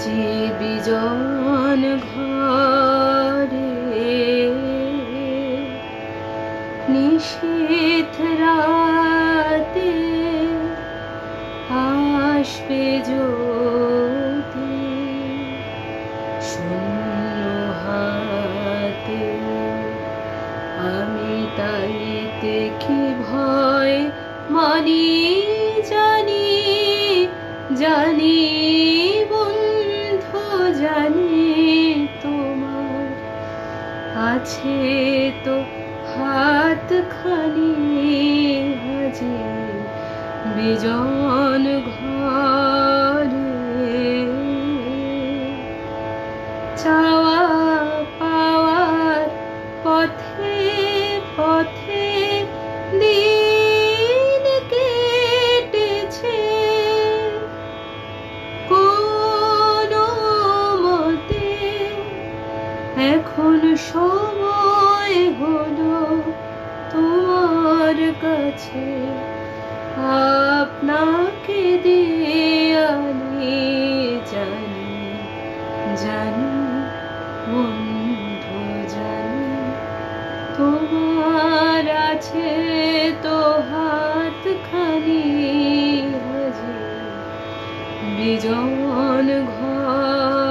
যে বিজন ঘরে নিশীথ রাতে আসবে যদি শূন্য হাতে, আমি তাইতে কি ভয় মানি জানি, জানি বন্ধু জানি তোমার আছে তো হাত খানি হাজে বিজন ঘরে। চাওয়া পাওয়ার পথে পথে দিন কেটেছে, কোনো মতে এখন সময় হলো তোমার কাছে আপনাকে দিয়ে আমি জানি, জানি বন্ধু জানি তোমার আছে তো হাত খানি হাজে বিজন ঘর।